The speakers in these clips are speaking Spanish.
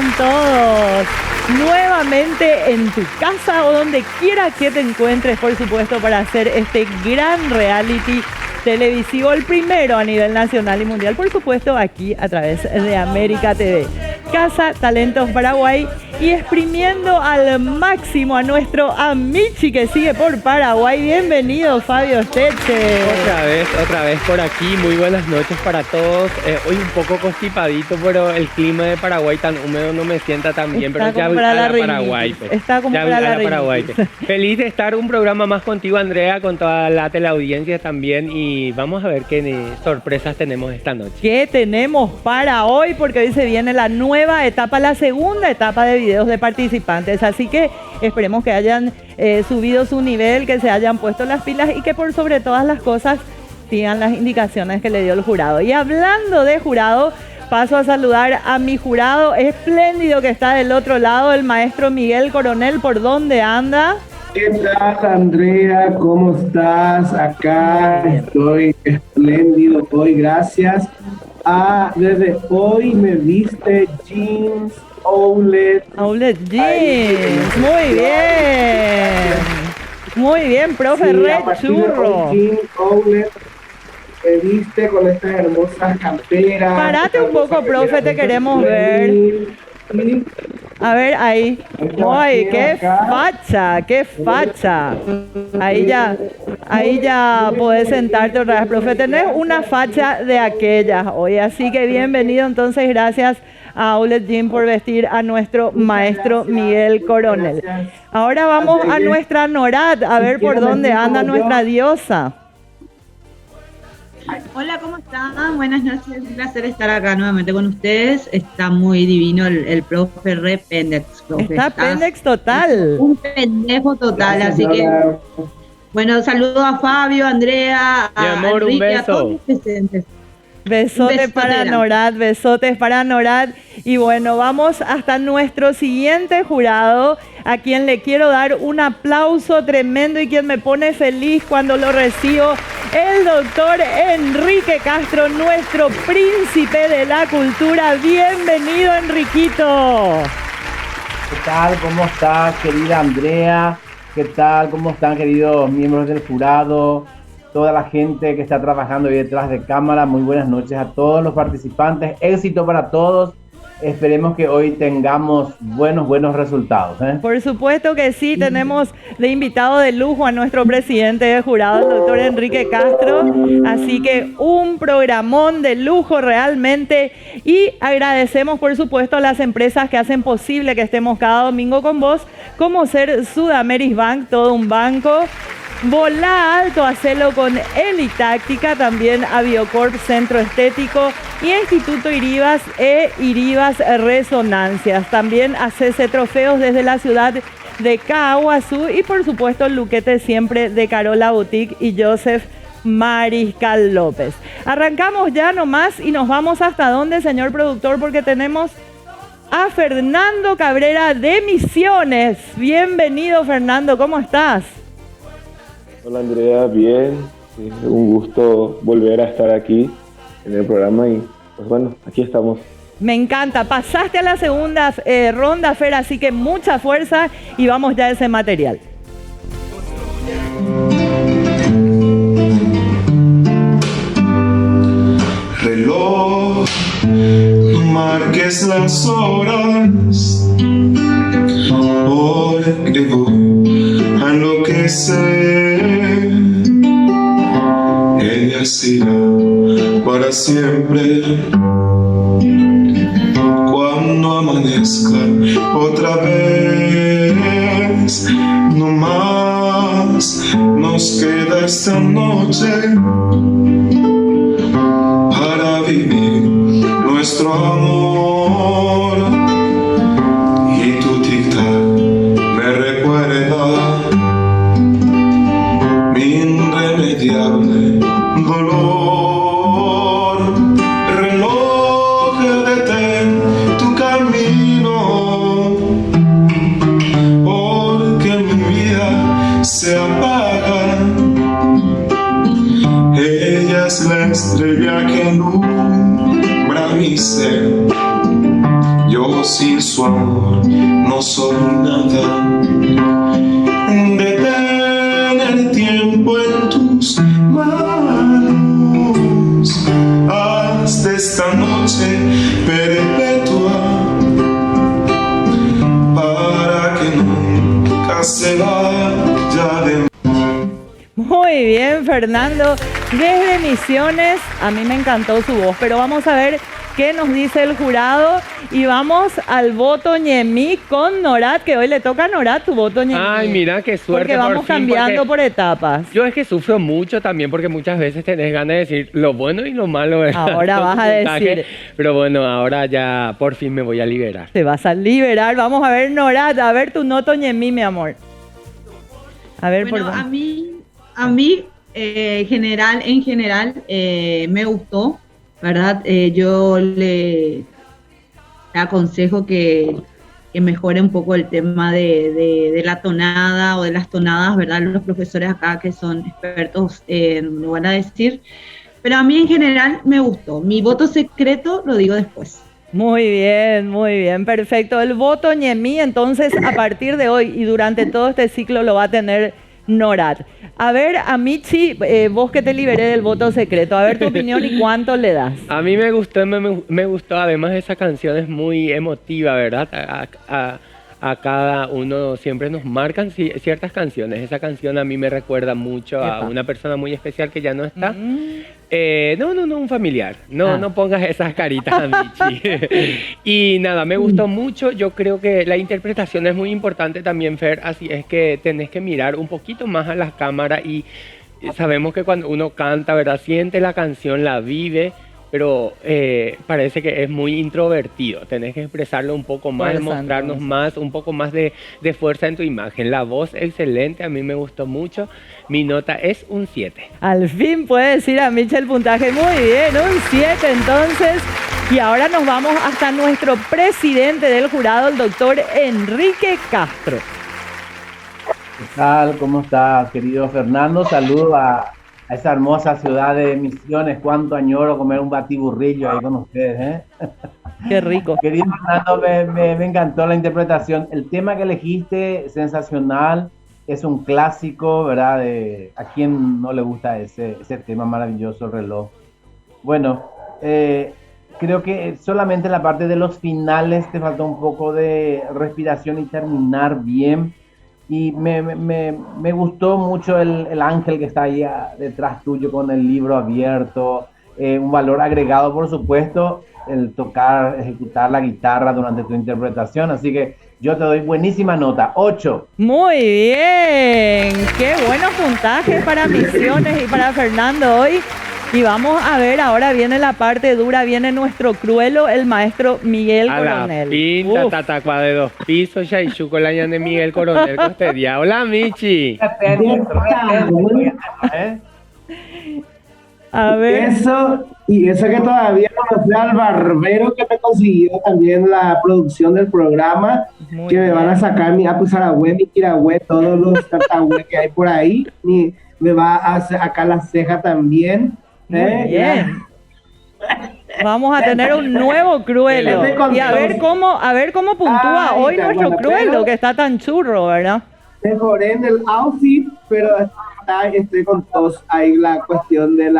están todos? Nuevamente en tu casa o donde quiera que te encuentres, por supuesto, para hacer este gran reality televisivo, el primero a nivel nacional y mundial, por supuesto, aquí a través de América TV. Casa Talentos Paraguay, y exprimiendo al máximo a nuestro Amichi que sigue por Paraguay. Bienvenido, Fabio Steche. Otra vez por aquí. Muy buenas noches para todos. Hoy un poco constipadito, pero el clima de Paraguay tan húmedo no me sienta tan bien. Pero ya para la Paraguay. Está como para la Paraguay. Feliz de estar un programa más contigo, Andrea, con toda la teleaudiencia también. Y vamos a ver qué sorpresas tenemos esta noche. ¿Qué tenemos para hoy? Porque hoy se viene la nueva etapa, la segunda etapa de videos de participantes. Así que esperemos que hayan subido su nivel, que se hayan puesto las pilas y que por sobre todas las cosas sigan las indicaciones que le dio el jurado. Y hablando de jurado, paso a saludar a mi jurado espléndido que está del otro lado, el maestro Miguel Coronel. ¿Por dónde anda? ¿Qué tal, Andrea? ¿Cómo estás? Acá estoy espléndido hoy, gracias. Desde hoy me viste jeans, outlet jeans. Muy bien. Muy bien, profe, sí, re churro. Jeans, outlet. Me viste con estas hermosas camperas. Parate un poco, profe, te queremos ver. A ver, ahí. ¡Ay, qué facha! ¡Qué facha! Ahí ya podés sentarte otra vez, profe. Tenés una facha de aquellas hoy. Así que bienvenido, entonces, gracias a Outlet Gym por vestir a nuestro maestro Miguel Coronel. Ahora vamos a nuestra Norat, a ver por dónde anda nuestra diosa. Hola, ¿cómo están? Buenas noches, un placer estar acá nuevamente con ustedes. Está muy divino el profe, re pendex, profe. Está pendex total. Un pendejo total, gracias, así que... Bueno, saludo a Fabio, Andrea, mi amor, Enrique, un beso. A todos los presentes. Besotes para Norat, besotes para Norat. Y bueno, vamos hasta nuestro siguiente jurado, a quien le quiero dar un aplauso tremendo y quien me pone feliz cuando lo recibo, el doctor Enrique Castro, nuestro príncipe de la cultura. Bienvenido, Enriquito. ¿Qué tal? ¿Cómo estás, querida Andrea? ¿Qué tal? ¿Cómo están, queridos miembros del jurado? Toda la gente que está trabajando ahí detrás de cámara, muy buenas noches a todos los participantes, éxito para todos, esperemos que hoy tengamos buenos resultados, ¿eh? Por supuesto que sí, tenemos de invitado de lujo a nuestro presidente de jurado, el doctor Enrique Castro, así que un programón de lujo realmente, y agradecemos por supuesto a las empresas que hacen posible que estemos cada domingo con vos, como ser Sudameris Bank, todo un banco, Volá Alto, hacelo con Elitáctica, también Aviocorp Centro Estético y Instituto Iribas Iribas Resonancias. También ACC Trofeos desde la ciudad de Caguazú y por supuesto Luquete siempre de Carola Boutique y Joseph Mariscal López. Arrancamos ya nomás y nos vamos hasta dónde, señor productor, porque tenemos a Fernando Cabrera de Misiones. Bienvenido, Fernando, ¿cómo estás? Hola Andrea, bien, sí, un gusto volver a estar aquí en el programa y pues bueno, aquí estamos. Me encanta, pasaste a la segunda ronda, Fer, así que mucha fuerza y vamos ya a ese material. Reloj, no marques las horas, porque voy a enloquecer. Ella será para siempre. Cuando amanezca otra vez, no más nos queda esta noche para vivir nuestro amor. Y tu tic-tac me recuerda mi irremediable dolor. Reloj, detén tu camino, porque mi vida se apaga. Ella es la estrella que alumbra mi ser. su amor no soy nada. Detén el tiempo en tus manos, haz de esta noche perpetua para que nunca se vaya de mí. Muy bien, Fernando. Desde Misiones, a mí me encantó su voz, pero vamos a ver qué nos dice el jurado y vamos al voto Ñemí con Norat, que hoy le toca a Norat tu voto Ñemí. Ay, mira, qué suerte. Porque vamos por fin, cambiando porque por etapas. yo es que sufro mucho también porque muchas veces tenés ganas de decir lo bueno y lo malo. ¿Verdad? Ahora Con vas tu a puntaje. decir. Pero bueno, ahora ya por fin me voy a liberar. Te vas a liberar. Vamos a ver, Norat, a ver tu noto Ñemí, mi amor. A ver, Bueno, por a mí en general, me gustó, ¿verdad? Yo le aconsejo que mejore un poco el tema de la tonada o de las tonadas, ¿verdad? Los profesores acá que son expertos lo van a decir, pero a mí en general me gustó. Mi voto secreto lo digo después. Muy bien, perfecto. El voto Ñemí, entonces, a partir de hoy y durante todo este ciclo lo va a tener Norat. A ver, a Michi, vos que te liberé del voto secreto, a ver tu opinión y cuánto le das. A mí me gustó, me gustó, además esa canción es muy emotiva, ¿verdad? A cada uno siempre nos marcan ciertas canciones. Esa canción a mí me recuerda mucho a una persona muy especial que ya no está. No, un familiar. No pongas esas caritas a Michi. Y nada, me gustó mucho. Yo creo que la interpretación es muy importante también, Fer. Así es que tenés que mirar un poquito más a las cámaras y sabemos que cuando uno canta, ¿verdad? Siente la canción, la vive, pero parece que es muy introvertido. Tenés que expresarlo un poco más, mostrarnos más, un poco más de fuerza en tu imagen. La voz excelente, a mí me gustó mucho. Mi nota es un 7. Al fin puede decir a Michi el puntaje. Muy bien, un 7 entonces. Y ahora nos vamos hasta nuestro presidente del jurado, el doctor Enrique Castro. ¿Qué tal? ¿Cómo estás, querido Fernando? Saludo a esa hermosa ciudad de Misiones. Cuánto añoro comer un batiburrillo ahí con ustedes, ¿eh? Qué rico. Querido Fernando, me encantó la interpretación. El tema que elegiste, sensacional, es un clásico, ¿verdad? ¿A quién no le gusta ese tema maravilloso, el reloj? Bueno, creo que solamente en la parte de los finales te faltó un poco de respiración y terminar bien. Y me gustó mucho el ángel que está ahí detrás tuyo con el libro abierto. Un valor agregado, por supuesto, el ejecutar la guitarra durante tu interpretación. Así que yo te doy buenísima nota, 8. Muy bien. Qué buenos puntajes para Misiones y para Fernando hoy. Y vamos a ver, ahora viene la parte dura, viene nuestro cruelo, el maestro Miguel Coronel. A la pinta, tatacua de 2 pisos, ya y chuco la de Miguel Coronel Costedia. Hola, Michi. A ver. Eso que todavía no sé al barbero que me consiguió también la producción del programa, Muy que me van a sacar mi Apusaragüe, mi Quiragüe, todos los tartagüe que hay por ahí, y me va a sacar la ceja también. Muy bien. Vamos a tener un nuevo cruelo. Y a ver cómo puntúa hoy nuestro cruelo, que está tan churro, ¿verdad? Mejoré en el outfit, pero estoy con tos ahí la cuestión del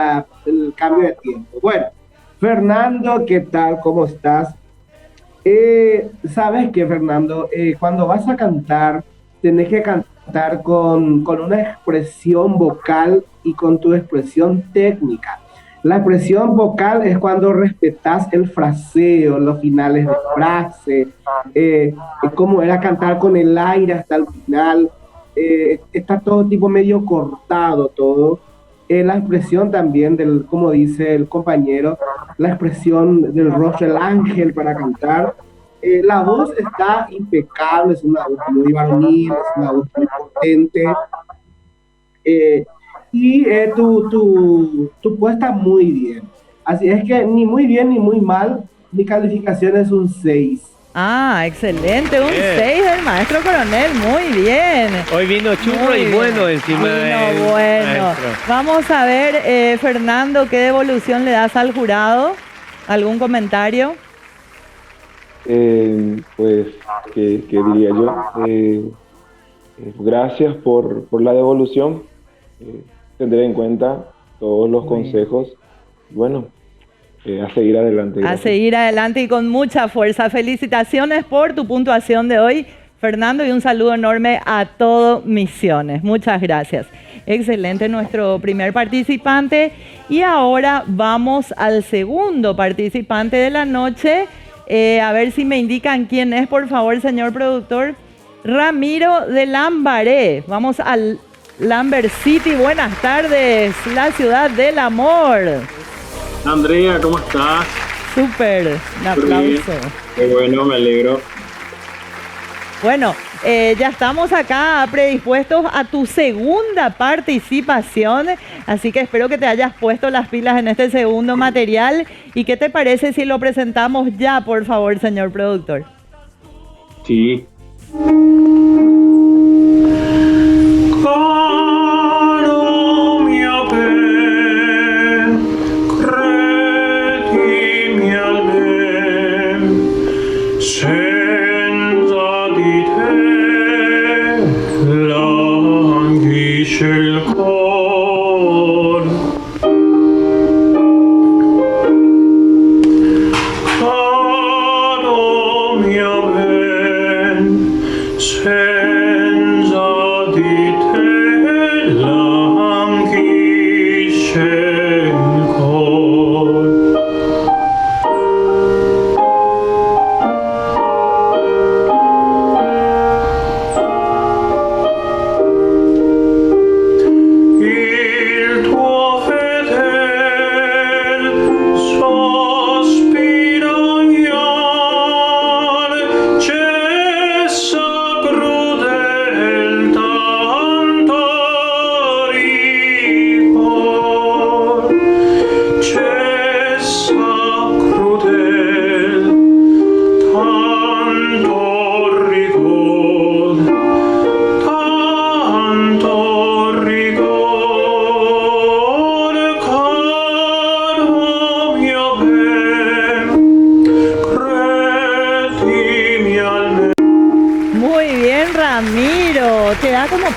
cambio de tiempo. Bueno, Fernando, ¿qué tal? ¿Cómo estás? ¿Sabes qué, Fernando? Cuando vas a cantar, tenés que cantar con una expresión vocal y con tu expresión técnica. La expresión vocal es cuando respetas el fraseo, los finales de frase, cómo era cantar con el aire hasta el final. Está todo tipo medio cortado todo. La expresión también como dice el compañero, la expresión del rostro del ángel para cantar. La voz está impecable, es una voz muy varonil, es una voz muy potente. Y tu puesta muy bien. Así es que ni muy bien ni muy mal, mi calificación es un 6. Ah, excelente, un 6 del maestro Coronel, muy bien. Hoy vino churro Muy y bien. bueno encima Vino bueno. maestro. Vamos a ver, Fernando, ¿qué devolución le das al jurado? ¿Algún comentario? Pues, ¿qué diría yo? Gracias por la devolución. Tendré en cuenta todos los consejos. Bueno, a seguir adelante. A Gracias. seguir adelante y con mucha fuerza. Felicitaciones por tu puntuación de hoy, Fernando, y un saludo enorme a todo Misiones. Muchas gracias. Excelente nuestro primer participante. Y ahora vamos al segundo participante de la noche. A ver si me indican quién es, por favor, señor productor. Ramiro de Lambaré. Vamos al Lambert City. Buenas tardes, la ciudad del amor. Andrea, ¿cómo estás? Súper, un aplauso. Qué bueno, me alegro. Bueno, ya estamos acá predispuestos a tu segunda participación, así que espero que te hayas puesto las pilas en este segundo material. ¿Y qué te parece si lo presentamos ya, por favor, señor productor? Sí.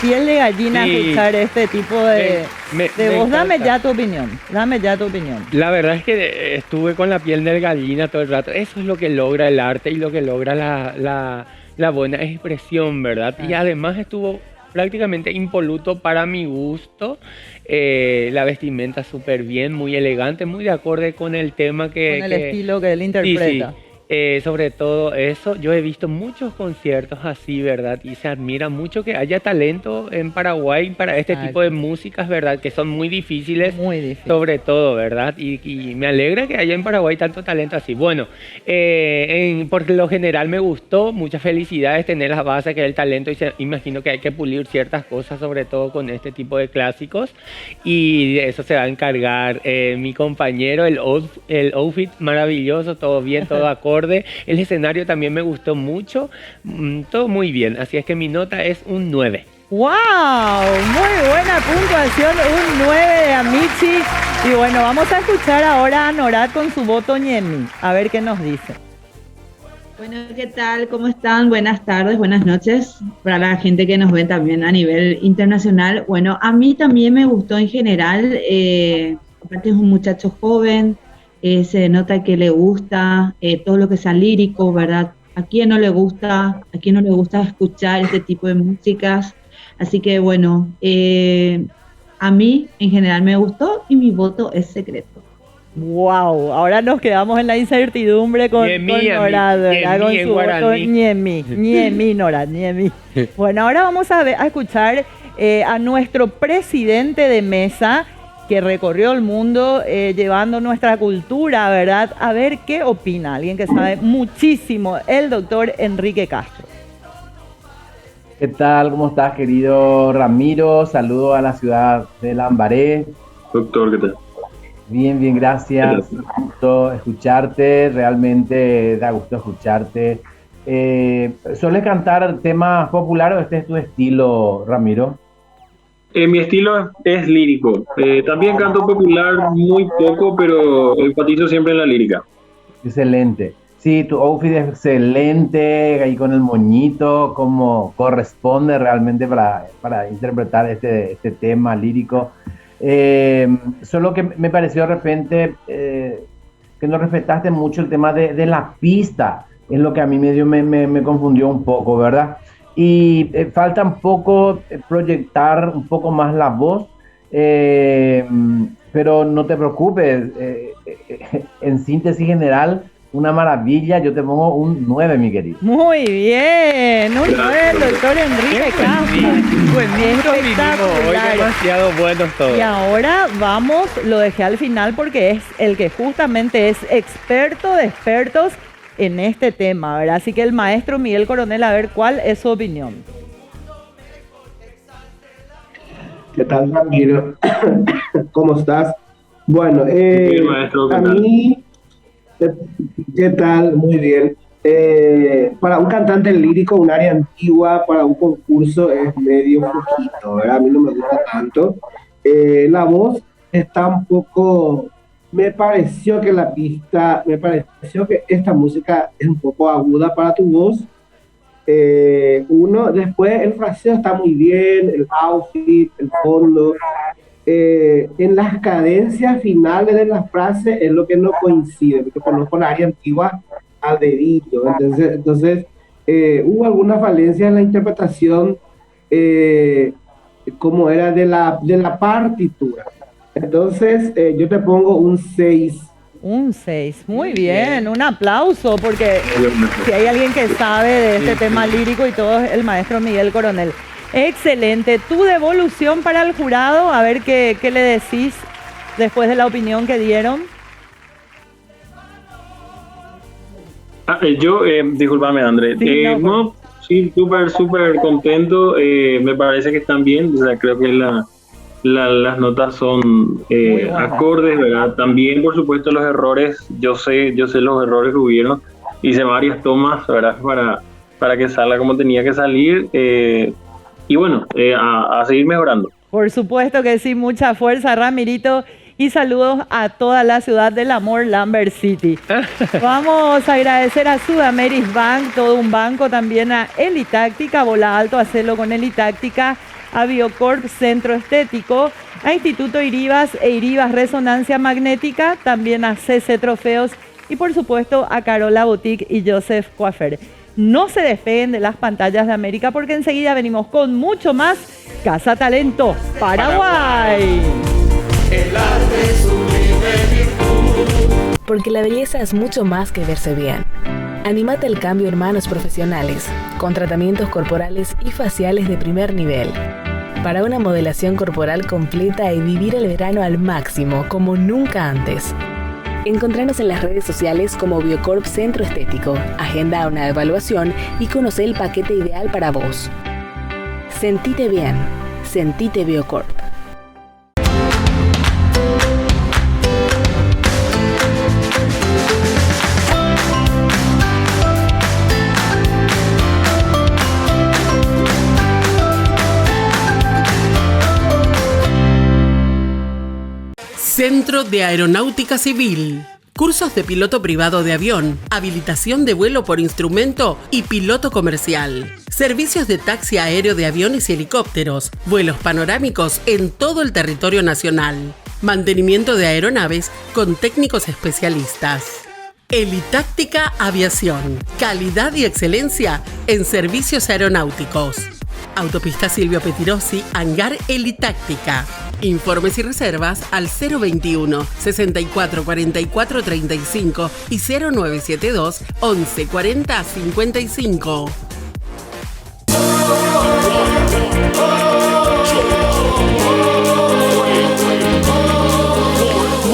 Piel de gallina escuchar este tipo de voz. Dame ya tu opinión. La verdad es que estuve con la piel de gallina todo el rato. Eso es lo que logra el arte y lo que logra la buena expresión, ¿verdad? Y además estuvo prácticamente impoluto para mi gusto. La vestimenta súper bien, muy elegante, muy de acorde con el tema con el estilo que él interpreta. Sí. Sobre todo eso, yo he visto muchos conciertos así, ¿verdad? Y se admira mucho que haya talento en Paraguay para este tipo de músicas, ¿verdad? Que son muy difíciles, sobre todo, ¿verdad? Y me alegra que haya en Paraguay tanto talento así. Bueno, por lo general me gustó, muchas felicidades tener la base que es el talento, y imagino que hay que pulir ciertas cosas, sobre todo con este tipo de clásicos, y de eso se va a encargar mi compañero, el outfit maravilloso, todo bien, todo acorde. El escenario también me gustó mucho, todo muy bien, así es que mi nota es un 9. ¡Wow! Muy buena puntuación, un 9 de Amici. Y bueno, vamos a escuchar ahora a Norat con su voto Ñemi, a ver qué nos dice. Bueno, ¿qué tal? ¿Cómo están? Buenas tardes, buenas noches para la gente que nos ve también a nivel internacional. Bueno, a mí también me gustó en general, aparte es un muchacho joven, se nota que le gusta todo lo que sea lírico, ¿verdad? ¿A quién no le gusta escuchar este tipo de músicas? Así que bueno, a mí en general me gustó y mi voto es secreto. Wow, ahora nos quedamos en la incertidumbre con Norat, ¿verdad? Con su voto Ñemi, Norat, Ñemi. Bueno, ahora vamos a escuchar a nuestro presidente de mesa, que recorrió el mundo llevando nuestra cultura, ¿verdad? A ver qué opina alguien que sabe muchísimo, el doctor Enrique Castro. ¿Qué tal? ¿Cómo estás, querido Ramiro? Saludo a la ciudad de Lambaré. Doctor, ¿qué tal? Bien, gracias. Da gusto escucharte, realmente da gusto escucharte. ¿Sueles cantar temas populares o este es tu estilo, Ramiro? Mi estilo es lírico. También canto popular muy poco, pero enfatizo siempre en la lírica. Excelente. Sí, tu outfit es excelente, ahí con el moñito, como corresponde realmente para interpretar este tema lírico. Solo que me pareció de repente que no respetaste mucho el tema de la pista, es lo que a mí me confundió un poco, ¿verdad? Y falta un poco proyectar un poco más la voz, pero no te preocupes, en síntesis general, una maravilla. Yo te pongo un 9, mi querido. Muy bien, un 9, doctor Enrique Castro. Pues hoy demasiado buenos todos. Y ahora vamos, lo dejé al final porque es el que justamente es experto de expertos en este tema, ¿verdad? Así que el maestro Miguel Coronel, a ver cuál es su opinión. ¿Qué tal, Ramiro? ¿Cómo estás? Bueno, Bien, maestro, ¿qué a tal? mí, ¿qué tal? Muy bien. Para un cantante lírico, un área antigua, para un concurso es medio flojito, ¿verdad? A mí no me gusta tanto. La voz está un poco... Me pareció que esta música es un poco aguda para tu voz. Después el fraseo está muy bien, el outfit, el fondo. En las cadencias finales de las frases es lo que no coincide, porque conozco la área antigua al dedito. Entonces hubo alguna falencia en la interpretación, como era de la partitura. Entonces yo te pongo un 6. Un 6, muy bien, un aplauso, porque si hay alguien que sabe de este tema lírico y todo es el maestro Miguel Coronel. Excelente, tu devolución para el jurado, a ver qué le decís después de la opinión que dieron. Discúlpame, André. Sí, súper contento. Me parece que están bien. O sea, creo que las notas son acordes, ¿verdad? También, por supuesto, los errores. Yo sé los errores que hubieron. Hice varias tomas, ¿verdad? Para que salga como tenía que salir. Y bueno, a seguir mejorando. Por supuesto que sí, mucha fuerza, Ramirito. Y saludos a toda la ciudad del amor, Lambert City. Vamos a agradecer a Sudameris Bank, todo un banco, también a Elitáctica, Bola Alto, hacerlo con Elitáctica, a Biocorp Centro Estético, a Instituto Iribas e Iribas Resonancia Magnética, también a CC Trofeos y por supuesto a Carola Boutique y Joseph Coafer. No se despeguen de las pantallas de América porque enseguida venimos con mucho más Casa Talento Paraguay. El arte es sublime virtud. Porque la belleza es mucho más que verse bien. Anímate al cambio en manos profesionales, con tratamientos corporales y faciales de primer nivel. Para una modelación corporal completa y vivir el verano al máximo, como nunca antes. Encontranos en las redes sociales como Biocorp Centro Estético. Agenda una evaluación y conoce el paquete ideal para vos. Sentite bien. Sentite Biocorp. Centro de Aeronáutica Civil. Cursos de piloto privado de avión, habilitación de vuelo por instrumento y piloto comercial. Servicios de taxi aéreo de aviones y helicópteros, vuelos panorámicos en todo el territorio nacional. Mantenimiento de aeronaves con técnicos especialistas. Elitáctica Aviación. Calidad y excelencia en servicios aeronáuticos. Autopista Silvio Pettirossi, Hangar Elitáctica. Informes y reservas al 021 64 44 35 y 0972 11 40 55.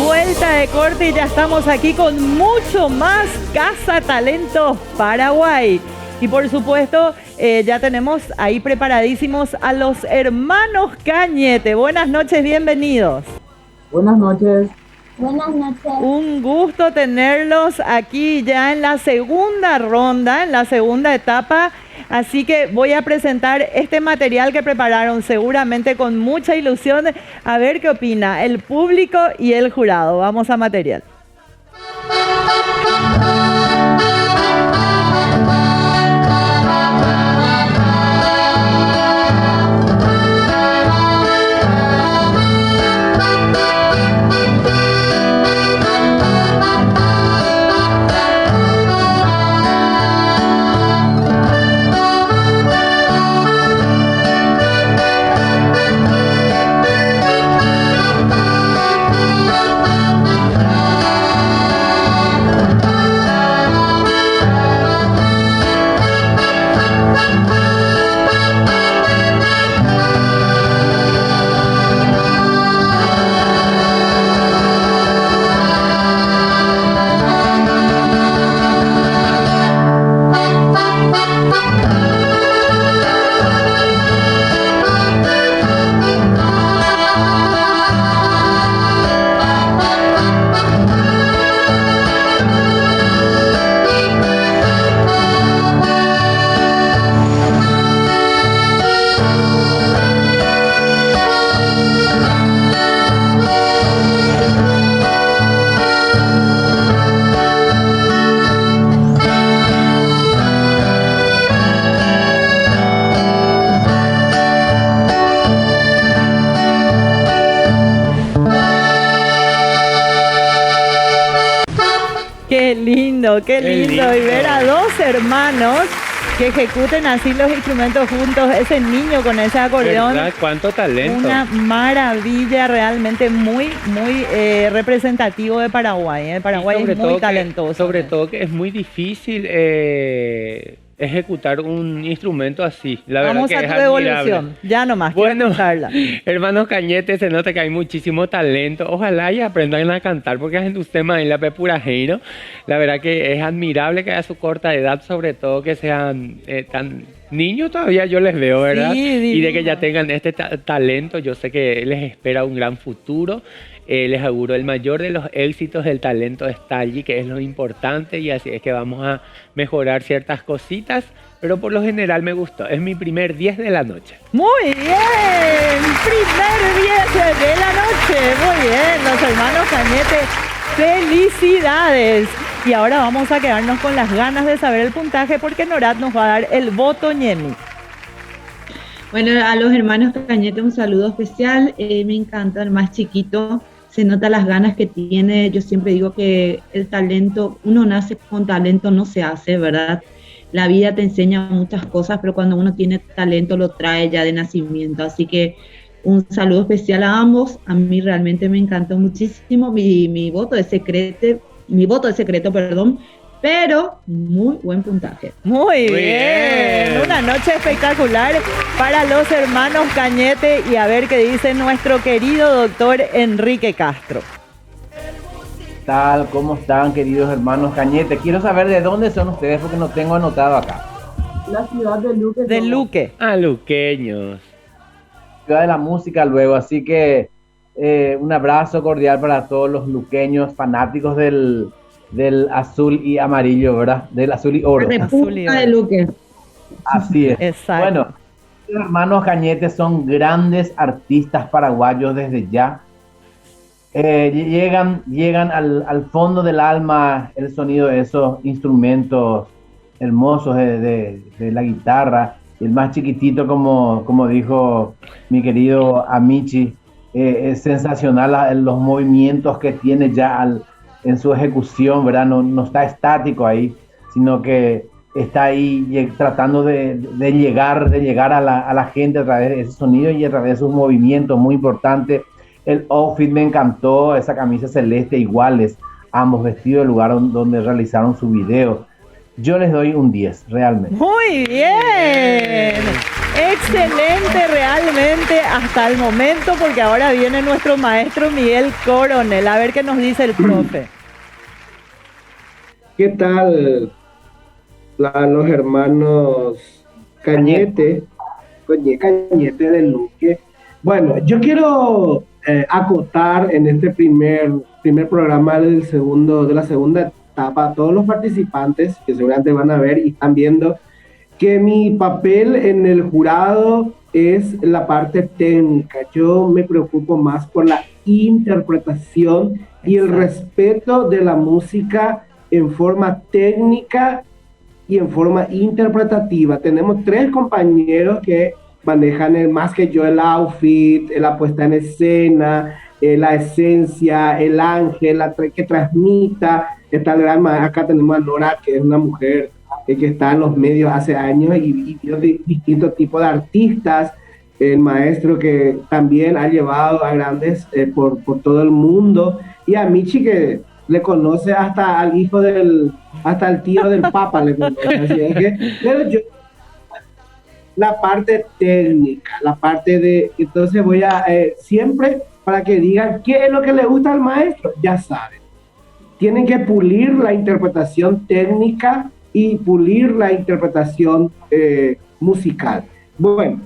Vuelta de corte y ya estamos aquí con mucho más Casa Talento Paraguay. Y por supuesto, ya tenemos ahí preparadísimos a los hermanos Cañete. Buenas noches, bienvenidos. Buenas noches. Buenas noches. Un gusto tenerlos aquí ya en la segunda ronda, en la segunda etapa. Así que voy a presentar este material que prepararon seguramente con mucha ilusión. A ver qué opina el público y el jurado. Vamos a material. lindo, qué lindo. Y ver a dos hermanos que ejecuten así los instrumentos juntos, ese niño con ese acordeón. ¿Verdad? ¿Cuánto talento? Una maravilla, realmente muy representativo de Paraguay. Paraguay es muy talentoso. Sobre todo que es muy difícil ejecutar un instrumento así. La Vamos verdad que a tu devolución, ya nomás. Bueno, hermanos Cañete, se nota que hay muchísimo talento. Ojalá y aprendan a cantar, porque es un tema en la pepurajeiro. La verdad que es admirable que a su corta edad, sobre todo, que sean tan niños todavía, yo les veo, ¿verdad? Sí, y de que ya tengan este talento, yo sé que les espera un gran futuro. Les auguro el mayor de los éxitos. El talento está allí, que es lo importante, y así es que vamos a mejorar ciertas cositas, pero por lo general me gustó. Es mi primer 10 de la noche. Muy bien, primer 10 de la noche. Muy bien, los hermanos Cañete, felicidades. Y ahora vamos a quedarnos con las ganas de saber el puntaje, porque Norat nos va a dar el voto Ñemi. Bueno, a los hermanos Cañete un saludo especial. Me encanta el más chiquito. Se nota las ganas que tiene. Yo siempre digo que el talento, uno nace con talento, no se hace, ¿verdad? La vida te enseña muchas cosas, pero cuando uno tiene talento lo trae ya de nacimiento. Así que un saludo especial a ambos. A mí realmente me encantó muchísimo. Mi voto es secreto, pero muy buen puntaje. Muy bien, una noche espectacular para los hermanos Cañete, y a ver qué dice nuestro querido doctor Enrique Castro. Tal, ¿cómo están, queridos hermanos Cañete? Quiero saber de dónde son ustedes, porque no tengo anotado acá. La ciudad de Luque. De Luque. Ah, luqueños. Ciudad de la música luego, así que un abrazo cordial para todos los luqueños fanáticos del azul y amarillo, ¿verdad? Del azul y oro. República de Luque. Así es. Exacto. Bueno, los hermanos Cañete son grandes artistas paraguayos desde ya. Llegan al fondo del alma el sonido de esos instrumentos hermosos de la guitarra. El más chiquitito, como dijo mi querido Amici, es sensacional los movimientos que tiene ya en su ejecución, ¿verdad? No está estático ahí, sino que está ahí tratando de llegar a la gente a través de ese sonido y a través de sus movimientos, muy importante. El outfit me encantó, esa camisa celeste, iguales, ambos vestidos del lugar donde realizaron su video. Yo les doy un 10, realmente. Muy bien. Excelente realmente hasta el momento, porque ahora viene nuestro maestro Miguel Coronel. A ver qué nos dice el profe. ¿Qué tal los hermanos Cañete de Luque? Bueno, yo quiero acotar en este primer programa de la segunda etapa a todos los participantes que seguramente van a ver y están viendo que mi papel en el jurado es la parte técnica. Yo me preocupo más por la interpretación y el respeto de la música en forma técnica y en forma interpretativa. Tenemos 3 compañeros que manejan más que yo el outfit, la puesta en escena, la esencia, el ángel, que transmita. Acá tenemos a Nora, que es una mujer que está en los medios hace años y vio distintos tipos de artistas. El maestro que también ha llevado a grandes por todo el mundo. Y a Michi, que le conoce hasta al hijo hasta el tío del Papa le conoce. Así es que, pero yo, la parte técnica, la parte de, entonces voy a, siempre para que digan qué es lo que le gusta al maestro, ya saben. Tienen que pulir la interpretación técnica y pulir la interpretación musical. Bueno,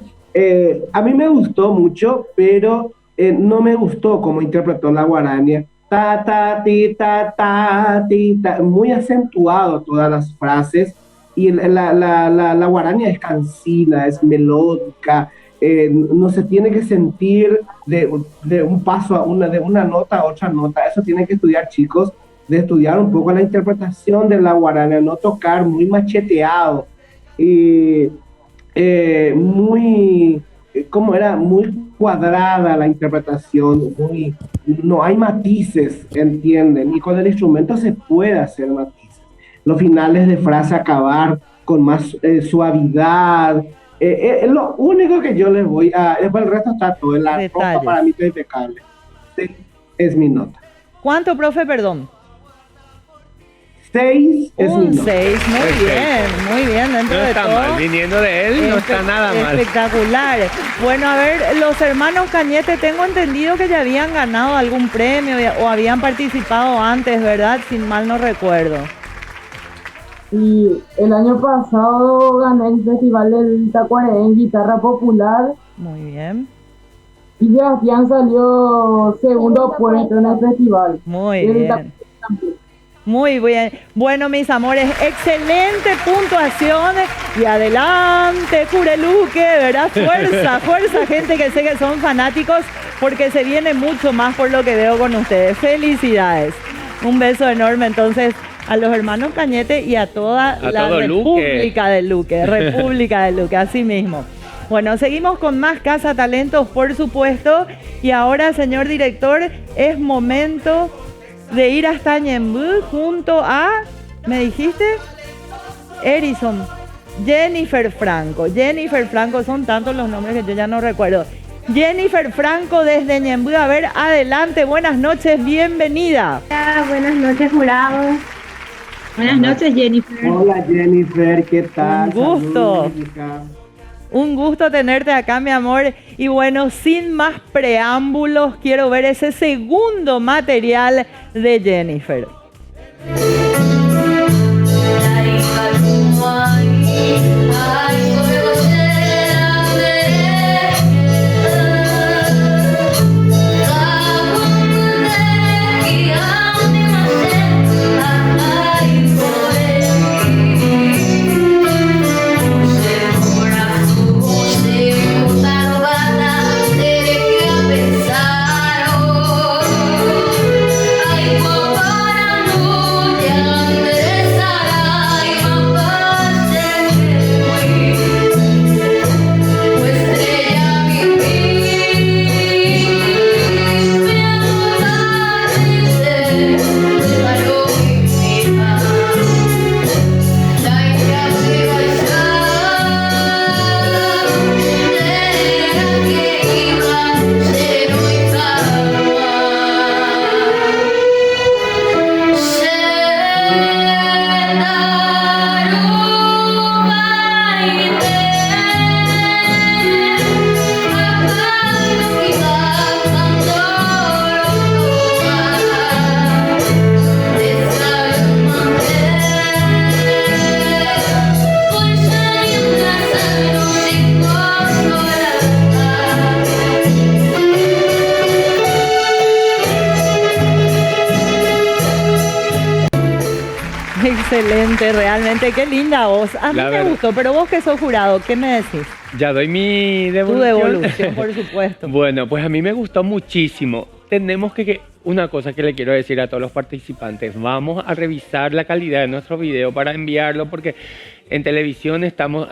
a mí me gustó mucho, pero no me gustó cómo interpretó la guarania. Ta, ta, ti, ta, ti, ta. Muy acentuado todas las frases, y la guarania es cansina, es melódica, no se tiene que sentir de un paso de una nota a otra nota. Eso tienen que estudiar, chicos, de estudiar un poco la interpretación de la guarania, no tocar muy macheteado y muy cuadrada la interpretación, no hay matices, ¿entienden? Y con el instrumento se puede hacer matices. los finales de frase acabar con más suavidad. Es lo único que yo les voy a... Después el resto está todo. La ropa para mí está impecable. Sí, es mi nota. ¿Cuánto, profe? Perdón. 6 es mi nota. 6, muy bien, dentro de todo. Mal. Viniendo de él, no está nada mal. Espectacular. Bueno, a ver, los hermanos Cañete, tengo entendido que ya habían ganado algún premio o habían participado antes, ¿verdad? Si mal no recuerdo. Y el año pasado gané el Festival del Tacuaré en Guitarra Popular. Muy bien. Y Sebastián salió segundo puesto en el festival. Muy bien. Muy bien. Bueno, mis amores, excelente puntuación. Y adelante, Cureluque, ¿verdad? Fuerza, fuerza, gente que sé que son fanáticos, porque se viene mucho más por lo que veo con ustedes. Felicidades. Un beso enorme, entonces, a los hermanos Cañete y a toda la República del Luque. República del Luque, así mismo. Bueno, seguimos con más Casa Talentos, por supuesto. Y ahora, señor director, es momento de ir hasta Ñemby junto a, ¿me dijiste? Erison, Jennifer Franco. Jennifer Franco, son tantos los nombres que yo ya no recuerdo. Jennifer Franco desde Ñemby. A ver, adelante, buenas noches, bienvenida. Hola, buenas noches, jurados. Buenas noches, Jennifer. Hola, Jennifer, ¿qué tal? Un gusto. Saludos, un gusto tenerte acá, mi amor. Y bueno, sin más preámbulos, quiero ver ese segundo material de Jennifer. Excelente, realmente, qué linda voz. A mí me gustó, pero vos que sos jurado, ¿qué me decís? Ya doy mi devolución. Tu devolución, por supuesto. Bueno, pues a mí me gustó muchísimo. Tenemos una cosa que le quiero decir a todos los participantes, vamos a revisar la calidad de nuestro video para enviarlo, porque en televisión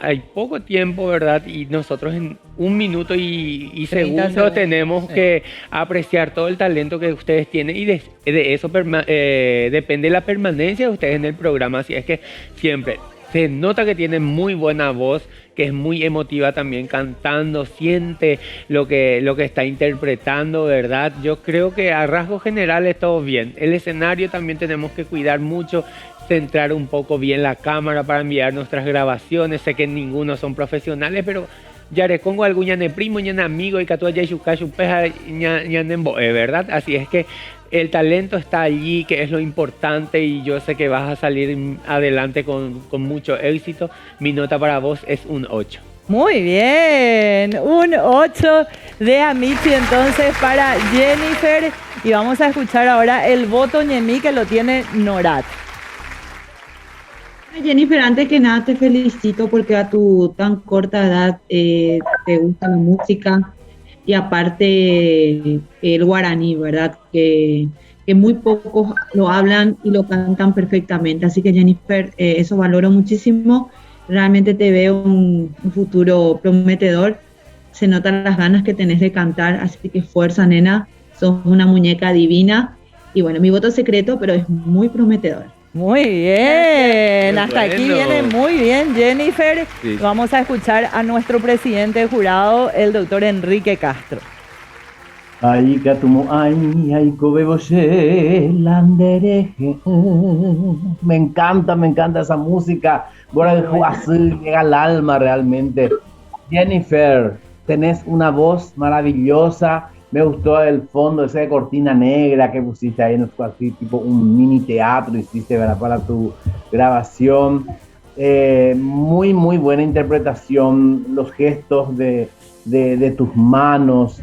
hay poco tiempo, ¿verdad? Y nosotros en 1 minuto y segundos tenemos que apreciar todo el talento que ustedes tienen, y de eso depende la permanencia de ustedes en el programa. Así es que siempre se nota que tienen muy buena voz, que es muy emotiva también cantando, siente lo que está interpretando, ¿verdad? Yo creo que a rasgos generales todo bien. El escenario también tenemos que cuidar mucho, centrar un poco bien la cámara para enviar nuestras grabaciones. Sé que ninguno son profesionales, pero ya recongo algún ñane primo, ñane amigo y catu ya yucachu peja ñane boe, ¿verdad? Así es que el talento está allí, que es lo importante, y yo sé que vas a salir adelante con mucho éxito. Mi nota para vos es un 8. Muy bien, un 8 de Amici entonces para Jennifer. Y vamos a escuchar ahora el voto Ñemí, que lo tiene Norat. Jennifer, antes que nada te felicito porque a tu tan corta edad te gusta la música, y aparte el guaraní, ¿verdad? Que muy pocos lo hablan y lo cantan perfectamente. Así que Jennifer, eso valoro muchísimo. Realmente te veo un futuro prometedor. Se notan las ganas que tenés de cantar, así que fuerza, nena. Sos una muñeca divina. Y bueno, mi voto es secreto, pero es muy prometedor. Muy bien, Gracias. hasta aquí Bueno. viene muy bien, Jennifer. Sí. Vamos a escuchar a nuestro presidente de jurado, el doctor Enrique Castro. Ay, Catumo, ay, Cobeboche, Landereje. Me encanta esa música. Bueno, así llega al alma realmente. Jennifer, tenés una voz maravillosa. Me gustó el fondo, esa cortina negra que pusiste ahí, así, tipo un mini teatro hiciste, ¿verdad? Para tu grabación. Muy buena interpretación, los gestos de tus manos.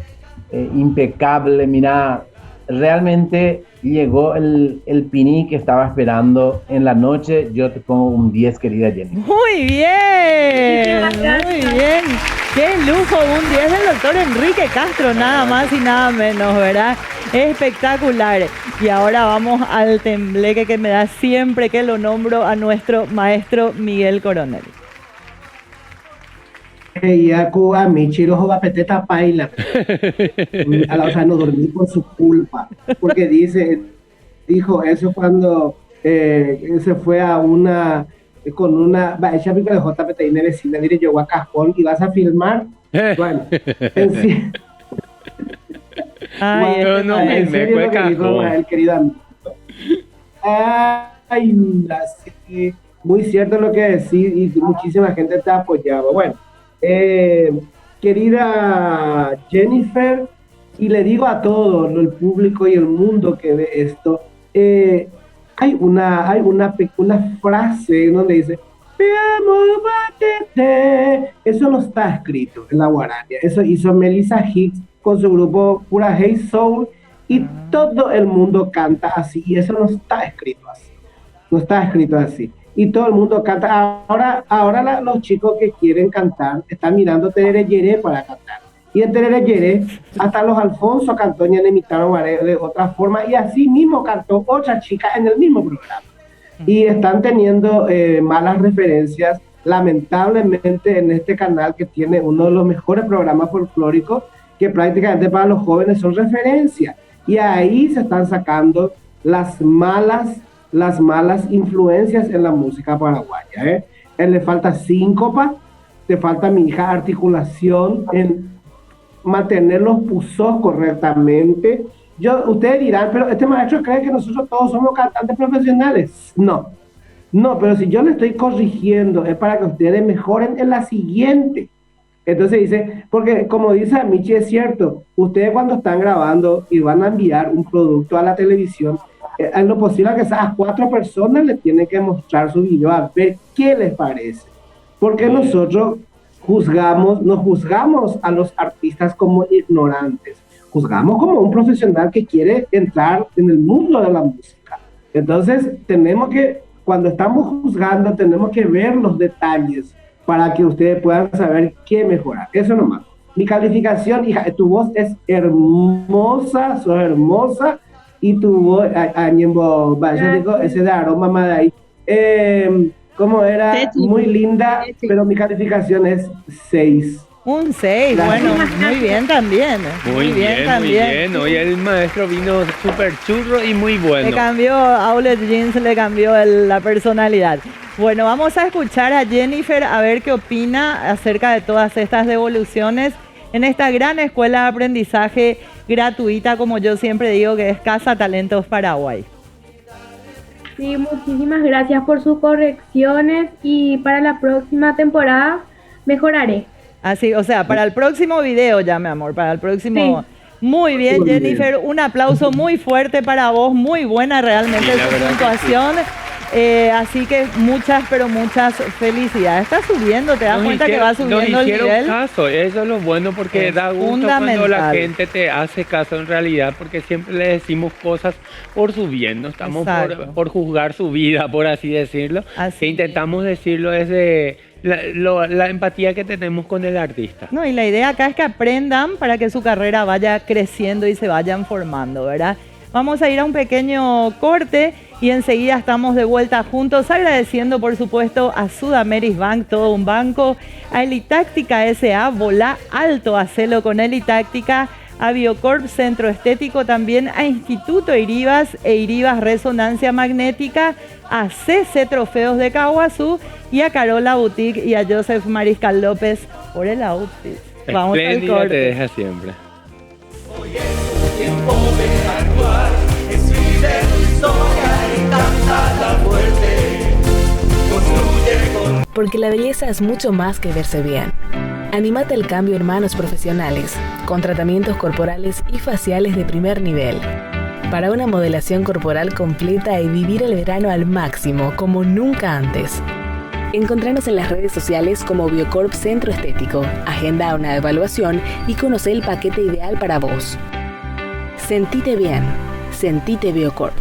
Impecable, mira, realmente llegó el Pini que estaba esperando en la noche. Yo te pongo un 10, querida Jenny. Muy bien, muy bien. Qué lujo, un 10 del doctor Enrique Castro, nada más y nada menos, ¿verdad? Espectacular. Y ahora vamos al tembleque que me da siempre que lo nombro a nuestro maestro Miguel Coronel. Yaku a mi chirojo va peteta paila. O sea, no dormí por su culpa. Porque dijo eso cuando se fue a con una, ella pico de JPT y vecina, diré yo a Cajón y vas a filmar. Bueno, en sí. Ay, no, En serio me lo que dijo Cajón. el querido amigo. Ay, sí, muy cierto lo que decís y muchísima gente te apoyaba. Bueno. Querida Jennifer, y le digo a todo el público y el mundo que ve esto, hay una frase donde dice, "Veamos, bátete". Eso no está escrito en la guarania, eso hizo Melissa Hicks con su grupo Pura Hey Soul, y todo el mundo canta así, y eso no está escrito así, no está escrito así. Y todo el mundo canta. Ahora los chicos que quieren cantar están mirando Terere Yere para cantar. Y en Terere Yere, hasta los Alfonso Cantoña le imitaron de otra forma. Y así mismo cantó otra chica en el mismo programa. Y están teniendo malas referencias, lamentablemente, en este canal que tiene uno de los mejores programas folclóricos, que prácticamente para los jóvenes son referencias. Y ahí se están sacando las malas influencias en la música paraguaya. Le falta síncopa, te falta, mi hija, articulación, en mantener los puzos correctamente. Ustedes dirán, pero este maestro cree que nosotros todos somos cantantes profesionales. No, pero si yo le estoy corrigiendo es para que ustedes mejoren en la siguiente. Entonces dice, porque como dice Michi, es cierto, ustedes cuando están grabando y van a enviar un producto a la televisión, en lo posible que esas 4 personas les tienen que mostrar su video a ver qué les parece. Porque nosotros no juzgamos a los artistas como ignorantes, juzgamos como un profesional que quiere entrar en el mundo de la música. Entonces cuando estamos juzgando, tenemos que ver los detalles para que ustedes puedan saber qué mejorar. Eso nomás. Mi calificación, hija, tu voz es hermosa, sos hermosa, y tu voz, yo digo, ese de aroma madai, como era, muy linda, pero mi calificación es 6. Un 6, bueno, muy bien también. Muy bien. Hoy el maestro vino súper churro y muy bueno. Le cambió, Outlet Jeans le cambió la personalidad. Bueno, vamos a escuchar a Jennifer a ver qué opina acerca de todas estas devoluciones en esta gran escuela de aprendizaje gratuita, como yo siempre digo, que es Casa Talentos Paraguay. Sí, muchísimas gracias por sus correcciones y para la próxima temporada mejoraré. Así, o sea, para el próximo video ya, mi amor, para el próximo... Sí. Muy bien, Jennifer, un aplauso muy fuerte para vos, muy buena realmente su puntuación. Así que muchas felicidades. Está subiendo, te das cuenta que va subiendo el nivel. Caso, eso es lo bueno, porque da gusto cuando la gente te hace caso en realidad, porque siempre le decimos cosas por su bien, no estamos por juzgar su vida, por así decirlo. Que intentamos decirlo desde la empatía que tenemos con el artista. No, y la idea acá es que aprendan para que su carrera vaya creciendo y se vayan formando, ¿verdad? Vamos a ir a un pequeño corte y enseguida estamos de vuelta juntos, agradeciendo por supuesto a Sudameris Bank, todo un banco, a Elitáctica S.A., volá alto, hacelo con Elitáctica, a Biocorp Centro Estético, también a Instituto Iribas e Iribas Resonancia Magnética, a CC Trofeos de Caguazú y a Carola Boutique y a Joseph Mariscal López por el outfit. Vamos al Espléndida corte. te deja siempre. Hoy es tu tiempo de actuar, escribe tu historia y cántala fuerte, construye con... Porque la belleza es mucho más que verse bien. Anímate al cambio en manos profesionales, con tratamientos corporales y faciales de primer nivel. Para una modelación corporal completa y vivir el verano al máximo, como nunca antes. Encontranos en las redes sociales como Biocorp Centro Estético. Agenda una evaluación y conoce el paquete ideal para vos. Sentite bien. Sentite Biocorp.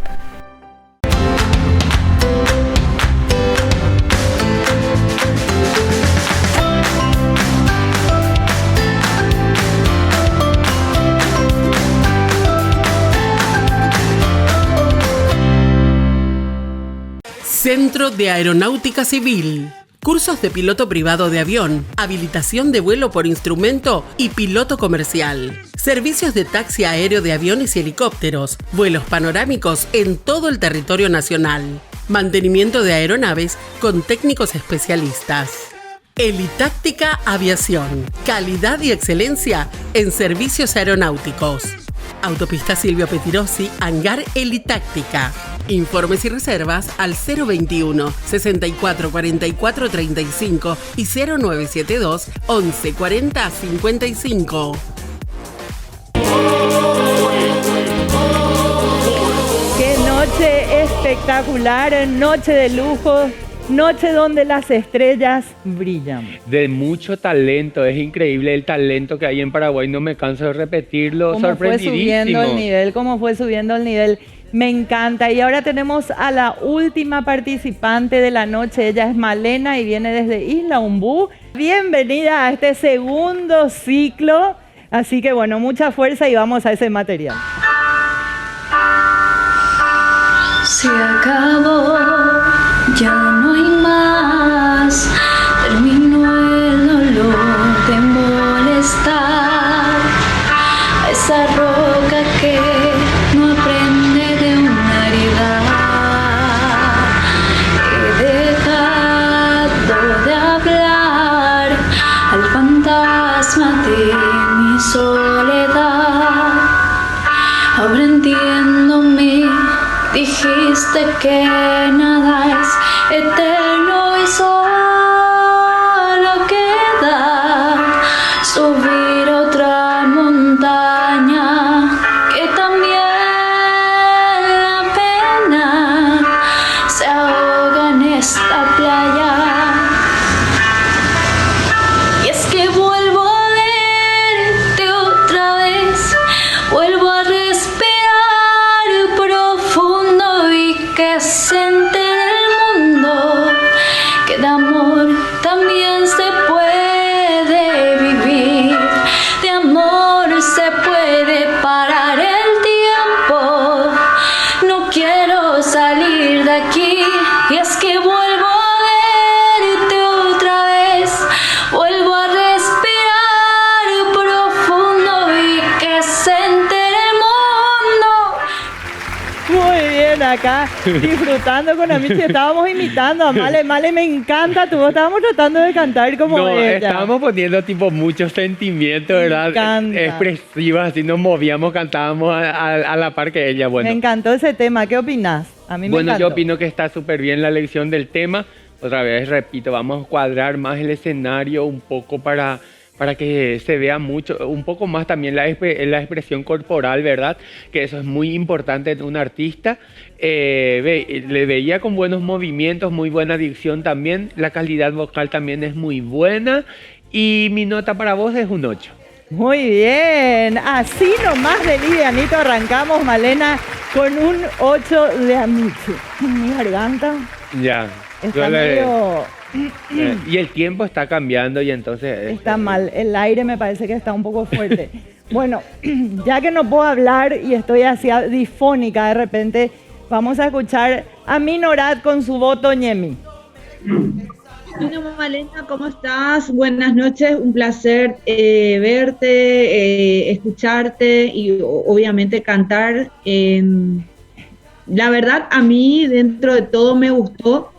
Centro de Aeronáutica Civil. Cursos de piloto privado de avión, habilitación de vuelo por instrumento y piloto comercial. Servicios de taxi aéreo de aviones y helicópteros, vuelos panorámicos en todo el territorio nacional. Mantenimiento de aeronaves con técnicos especialistas. Elitáctica Aviación. Calidad y excelencia en servicios aeronáuticos. Autopista Silvio Petirosi, Hangar Elitáctica. Informes y reservas al 021 64 44 35 y 0972 11 40 55. ¡Qué noche espectacular! Noche de lujo, noche donde las estrellas brillan. De mucho talento, es increíble el talento que hay en Paraguay, no me canso de repetirlo, ¿Cómo fue subiendo el nivel? ¿Cómo fue subiendo el nivel? Me encanta. Y ahora tenemos a la última participante de la noche. Ella es Malena y viene desde Isla Umbú. Bienvenida a este segundo ciclo. Así que bueno, mucha fuerza y vamos a ese material. Se acabó, ya no hay más. Terminó el dolor de molestar a esa roca que no aprende de una herida. He dejado de hablar al fantasma de mi soledad. Ahora entiéndome, dijiste que nada es eterno y solo queda subir otra montaña, que también la pena se ahoga en esta playa. Y es que vuelvo a verte otra vez, vuelvo a respirar profundo y que se entere el mundo que de amor también se puede vivir, de amor se puede parar el tiempo. No quiero salir de aquí, y es que vuelvo a verte otra vez, vuelvo a respirar profundo y que se entere el mundo. Muy bien, acá disfrutando con Amici. Estábamos imitando a Male. Male, me encanta tu voz. Estábamos tratando de cantar como No, ella. estábamos poniendo tipo muchos sentimientos, ¿verdad? encanta. Expresivos, así nos movíamos, cantábamos a la par que ella. Bueno, Me encantó ese tema. ¿Qué opinás? A mí me bueno, encantó. yo opino que está súper bien la elección del tema. Otra vez, repito, vamos a cuadrar más el escenario un poco para que se vea mucho, un poco más también la expresión corporal, ¿verdad? Que eso es muy importante en un artista. Le veía con buenos movimientos, muy buena dicción también. La calidad vocal también es muy buena. Y mi nota para vos es un 8. Muy bien, así nomás de livianito arrancamos, Malena, con un 8 de Amici. Mi garganta Ya. está medio... Y el tiempo está cambiando y entonces... Está mal, el aire me parece que está un poco fuerte. Bueno, ya que no puedo hablar y estoy así difónica de repente, vamos a escuchar a Minorat con su voto Ñemi. Bueno, Malena, ¿cómo estás? Buenas noches, un placer verte, escucharte y obviamente cantar. La verdad, a mí dentro de todo me gustó.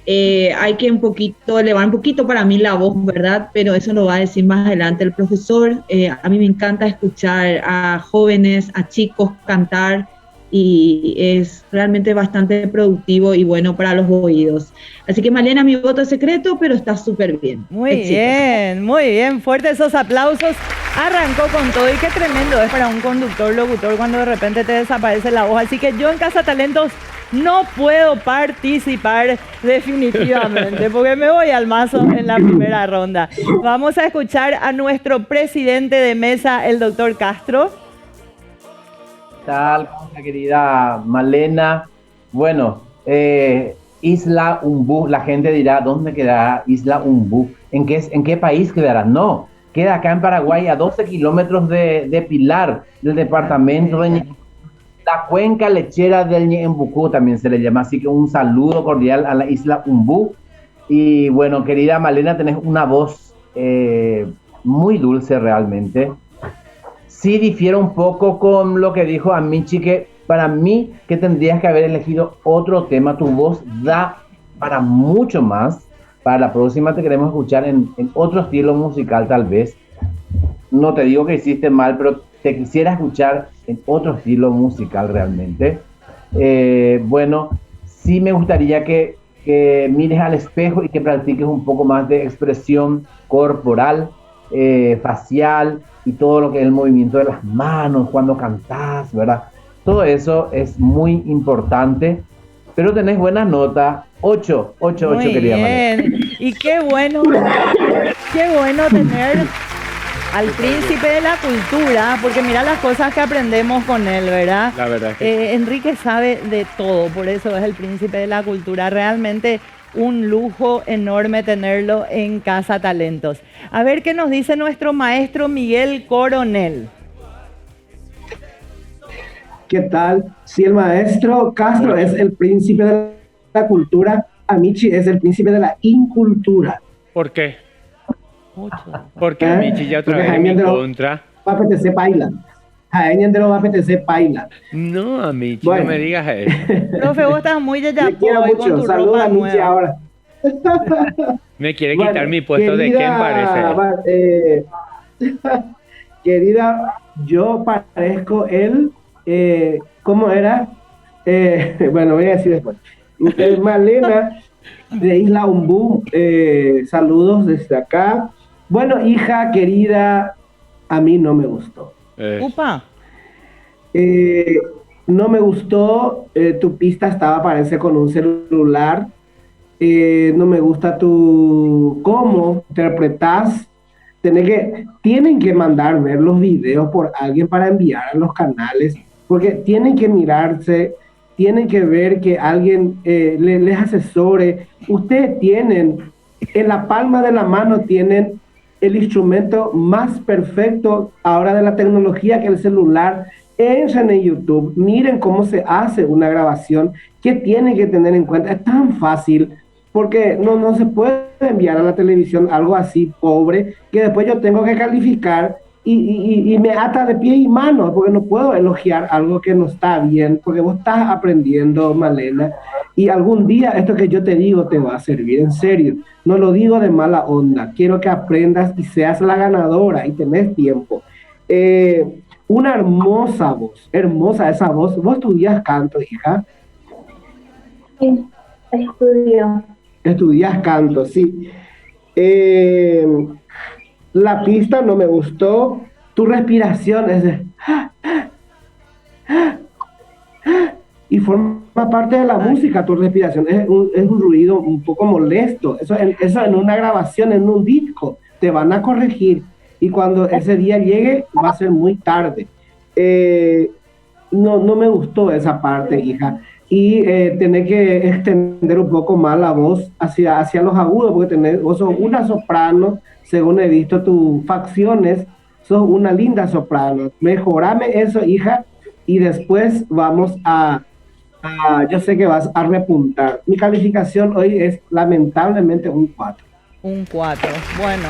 Hay que elevar un poquito para mí la voz, ¿verdad? Pero eso lo va a decir más adelante el profesor. A mí me encanta escuchar a jóvenes, a chicos cantar y es realmente bastante productivo y bueno para los oídos. Así que Malena, mi voto es secreto, pero está súper bien. Muy bien. Fuertes esos aplausos. Arrancó con todo y qué tremendo es para un conductor, locutor cuando de repente te desaparece la voz. Así que yo en Casa Talentos no puedo participar definitivamente porque me voy al mazo en la primera ronda. Vamos a escuchar a nuestro presidente de mesa, el doctor Castro. ¿Qué tal, querida Malena? Bueno, Isla Umbú, la gente dirá, ¿dónde quedará Isla Umbú? ¿En qué país quedará? No, queda acá en Paraguay, a 12 kilómetros de Pilar, del departamento de la cuenca lechera del Ñeembucú, también se le llama. Así que un saludo cordial a la Isla Umbú. Y bueno, querida Malena, tenés una voz muy dulce realmente. Sí difiero un poco con lo que dijo Amichi, que para mí que tendrías que haber elegido otro tema. Tu voz da para mucho más. Para la próxima te queremos escuchar en otro estilo musical tal vez. No te digo que hiciste mal, pero te quisiera escuchar en otro estilo musical realmente. Bueno, sí me gustaría que mires al espejo y que practiques un poco más de expresión corporal, facial y todo lo que es el movimiento de las manos cuando cantás, ¿verdad? Todo eso es muy importante, pero tenés buena nota. 8, querida María. Y qué bueno tener al príncipe de la cultura, porque mira las cosas que aprendemos con él, ¿verdad? La verdad es que Enrique sabe de todo, por eso es el príncipe de la cultura. Realmente un lujo enorme tenerlo en Casa Talentos. A ver qué nos dice nuestro maestro Miguel Coronel. ¿Qué tal? Si el maestro Castro es el príncipe de la cultura, Amichi es el príncipe de la incultura. ¿Por qué? Porque Amichi ya otra vez en mi contra. Va a apetecer paila. A Ñandero va a apetecer paila. No, Amichi, bueno. No me digas eso. Profe, vos estás muy de Te quiero mucho. Saludos a Amichi ahora. Me quiere quitar mi puesto de quién parece. Querida, yo parezco él. ¿Cómo era? Bueno, voy a decir después. Malena de Isla Umbú, saludos desde acá. Bueno, hija querida, a mí no me gustó. Upa. No me gustó, tu pista estaba, parece, con un celular. No me gusta cómo interpretas. Tienen que mandar ver los videos por alguien para enviar a los canales, porque tienen que mirarse, tienen que ver que alguien les asesore. Ustedes tienen, en la palma de la mano, tienen el instrumento más perfecto ahora de la tecnología, que el celular. Entren en YouTube, miren cómo se hace una grabación, qué tienen que tener en cuenta. Es tan fácil, porque no se puede enviar a la televisión algo así pobre, que después yo tengo que calificar y me ata de pie y mano, porque no puedo elogiar algo que no está bien, porque vos estás aprendiendo, Malena, y algún día esto que yo te digo te va a servir, en serio. No lo digo de mala onda, quiero que aprendas y seas la ganadora y tenés tiempo. Una hermosa voz, hermosa esa voz. ¿Vos estudias canto, hija? Sí, estudio. Estudias canto, sí. La pista no me gustó. Tu respiración es de... y forma parte de la música, tu respiración. Es un ruido un poco molesto. Eso en una grabación, en un disco, te van a corregir. Y cuando ese día llegue, va a ser muy tarde. No me gustó esa parte, hija. Y tener que extender un poco más la voz hacia los agudos, porque vos sos una soprano, según he visto tus facciones, sos una linda soprano. Mejorame eso, hija, y después vamos yo sé que vas a repuntar. Mi calificación hoy es lamentablemente un 4. Un 4. Bueno,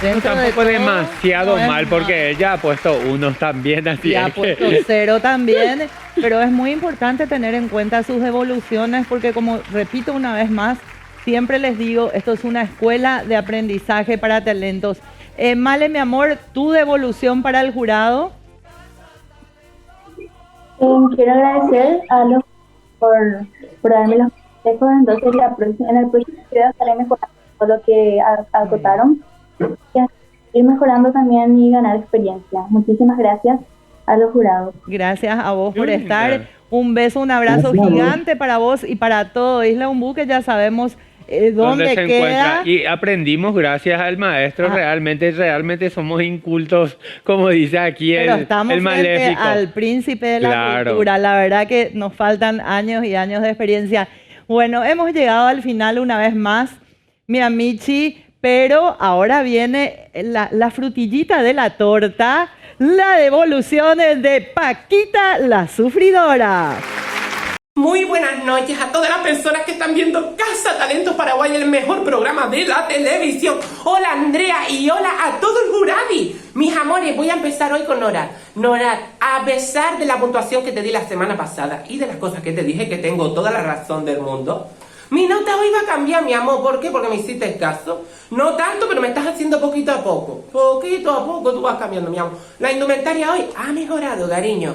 No, dentro de tampoco todo, demasiado no es mal, porque ella ha puesto 1 también, así y ha es puesto que... 0 también, pero es muy importante tener en cuenta sus devoluciones porque, como repito una vez más, siempre les digo, esto es una escuela de aprendizaje para talentos. Male, mi amor, tu devolución para el jurado. Quiero agradecer a los por darme los consejos, entonces en el próximo video estaré mejorando todo lo que acotaron y así ir mejorando también y ganar experiencia. Muchísimas gracias a los jurados. Gracias a vos por Linda. estar. Un beso, un abrazo Gracias a vos. gigante para vos y para todo Isla Umbú, que ya sabemos dónde se queda. encuentra. Y aprendimos gracias al maestro, realmente somos incultos, como dice aquí Pero el estamos frente maléfico. al príncipe de la Claro. cultura. La verdad que nos faltan años y años de experiencia. Bueno, hemos llegado al final una vez más, mi amichi, pero ahora viene la frutillita de la torta, la devolución de Paquita la Sufridora. Muy buenas noches a todas las personas que están viendo Casa Talentos Paraguay, el mejor programa de la televisión. Hola Andrea y hola a todo el jurado. Mis amores, voy a empezar hoy con Nora. Nora, a pesar de la puntuación que te di la semana pasada y de las cosas que te dije que tengo toda la razón del mundo, mi nota hoy va a cambiar, mi amor. ¿Por qué? Porque me hiciste caso. No tanto, pero me estás haciendo poquito a poco. Poquito a poco tú vas cambiando, mi amor. La indumentaria hoy ha mejorado, cariño.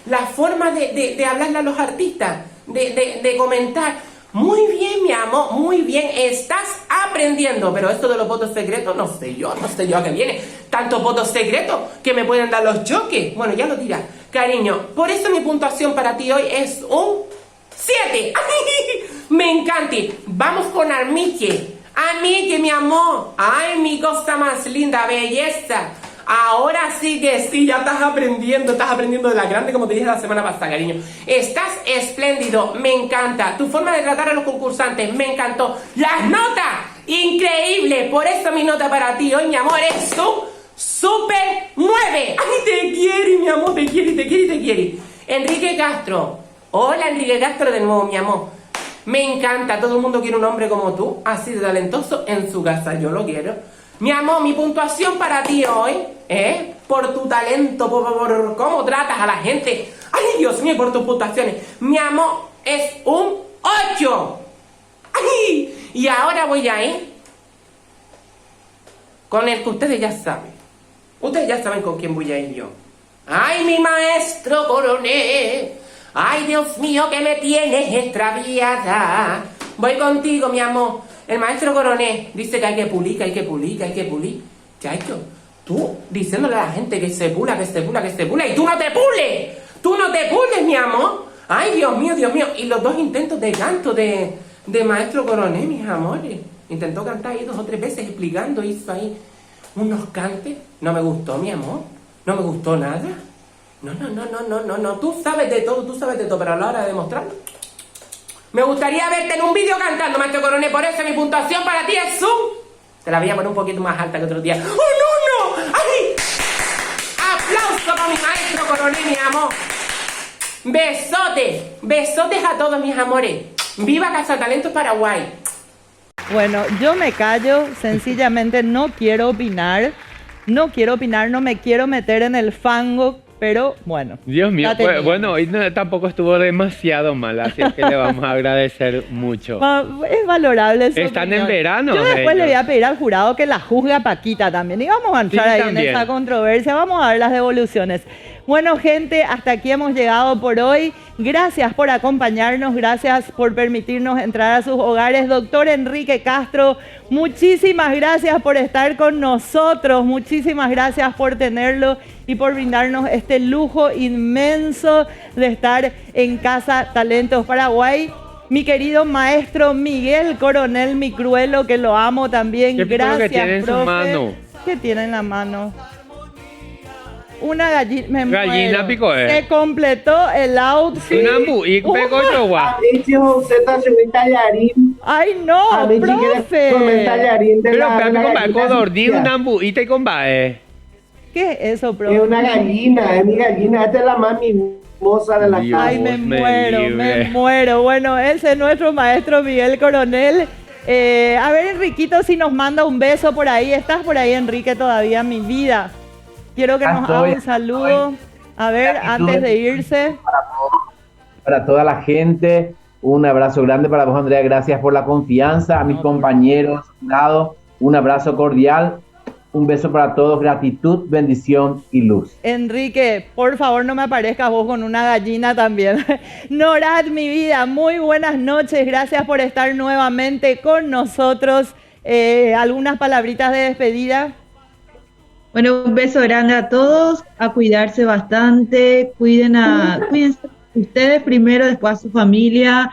La forma de hablarle a los artistas, de comentar. Muy bien, mi amor, muy bien. Estás aprendiendo. Pero esto de los votos secretos, no sé yo a qué viene. Tantos votos secretos que me pueden dar los choques. Bueno, ya lo dirás. Cariño, por eso mi puntuación para ti hoy es un 7. Me encanta. Vamos con Armiche. Armiche, mi amor. Ay, mi cosa más linda, belleza. Ahora sí que sí, ya estás aprendiendo de la grande, como te dije la semana pasada, cariño. Estás espléndido, me encanta. Tu forma de tratar a los concursantes, me encantó. Las notas, increíble. Por eso mi nota para ti hoy, mi amor, es un super 9. Ay, te quiere, mi amor, te quiere. Enrique Castro. Hola, Enrique Castro de nuevo, mi amor. Me encanta, todo el mundo quiere un hombre como tú, así de talentoso en su casa, yo lo quiero. Mi amor, mi puntuación para ti hoy, por tu talento, por cómo tratas a la gente. Ay, Dios mío, por tus puntuaciones. Mi amor, es un 8. Ay, y ahora voy a ir con el que ustedes ya saben. Ustedes ya saben con quién voy a ir yo. Ay, mi maestro coronel. Ay, Dios mío, que me tienes extraviada. Voy contigo, mi amor. El maestro coronel dice que hay que pulir. Chacho, tú diciéndole a la gente que se pula, y tú no te pules, mi amor. Ay, Dios mío. Y los dos intentos de canto de maestro coronel, mis amores. Intentó cantar ahí 2 o 3 veces explicando, hizo ahí unos cantes. No me gustó, mi amor. No me gustó nada. No. Tú sabes de todo, pero a la hora de demostrarlo. Me gustaría verte en un vídeo cantando, maestro coronel. Por eso mi puntuación para ti es un... Te la voy a poner un poquito más alta que otro día. ¡Oh, no! ¡Ay! Aplauso para mi maestro coronel, mi amor. Besotes a todos mis amores. ¡Viva Casa Talentos Paraguay! Bueno, yo me callo, sencillamente no quiero opinar, no me quiero meter en el fango, pero bueno. Dios mío, bueno, hoy tampoco estuvo demasiado mal, así es que le vamos a agradecer mucho. Es valorable su Están opinión. en verano. Yo después le voy a pedir al jurado que la juzgue a Paquita también. Y vamos a entrar ahí también en esa controversia, vamos a ver las devoluciones. Bueno, gente, hasta aquí hemos llegado por hoy. Gracias por acompañarnos, gracias por permitirnos entrar a sus hogares. Doctor Enrique Castro, muchísimas gracias por estar con nosotros, muchísimas gracias por tenerlo y por brindarnos este lujo inmenso de estar en Casa Talentos Paraguay. Mi querido maestro Miguel Coronel Micruelo, que lo amo también. Gracias, que tiene en profe. su mano? ¿Qué tiene en la mano? Una gallina, Gallina pico, Se completó el outfit. Una y pegó yo, guau. A mí, chico, usted está haciendo un tallarín. Ay, no, a mí, profe. Comer tallarín de Pero la papi, con codorniz, una ambuita y con bae. ¿Qué es eso, profe? Es una gallina, es mi gallina. Esta es la más mimosa de la casa. Ay, me muero. Bueno, ese es nuestro maestro Miguel Coronel. A ver, Enriquito, si nos manda un beso por ahí. ¿Estás por ahí, Enrique, todavía, mi vida? Quiero que nos haga un saludo. A ver, antes de irse. Para toda la gente, un abrazo grande para vos, Andrea. Gracias por la confianza. A mis compañeros, un abrazo cordial. Un beso para todos, gratitud, bendición y luz. Enrique, por favor no me aparezcas vos con una gallina también. Norad, mi vida, muy buenas noches. Gracias por estar nuevamente con nosotros. ¿Algunas palabritas de despedida? Bueno, un beso grande a todos, a cuidarse bastante, cuídense ustedes primero, después a su familia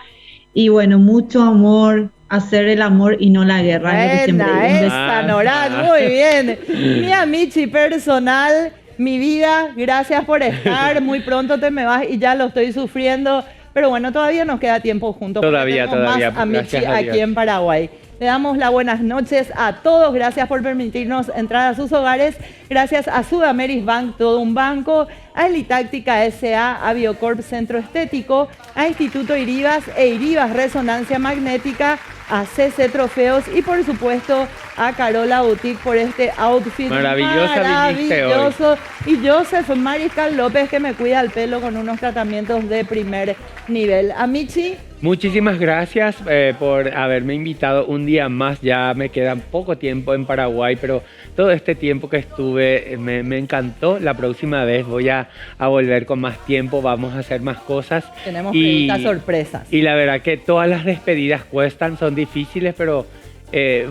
y bueno, mucho amor. Hacer el amor y no la guerra. Esa, Norad, muy bien. Mi amichi personal, mi vida, gracias por estar. Muy pronto te me vas y ya lo estoy sufriendo. Pero bueno, todavía nos queda tiempo juntos. Todavía. Más amichi aquí en Paraguay. Le damos las buenas noches a todos. Gracias por permitirnos entrar a sus hogares. Gracias a Sudameris Bank, todo un banco, a Elitáctica S.A., a Biocorp Centro Estético, a Instituto Iribas e Iribas Resonancia Magnética, a CC Trofeos y por supuesto a Carola Boutique por este outfit maravilloso. Y Joseph Mariscal López, que me cuida el pelo con unos tratamientos de primer nivel. Amici. Muchísimas gracias por haberme invitado un día más. Ya me queda poco tiempo en Paraguay, pero todo este tiempo que estuve me encantó. La próxima vez voy a volver con más tiempo, vamos a hacer más cosas. Tenemos estas sorpresas. Y la verdad que todas las despedidas cuestan, son difíciles, pero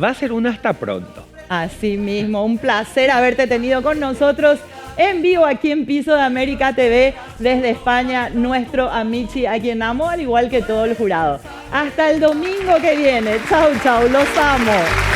va a ser una hasta pronto. Así mismo, un placer haberte tenido con nosotros en vivo aquí en Piso de América TV desde España, nuestro amici, a quien amo al igual que todo el jurado. Hasta el domingo que viene. Chau, chau, los amo.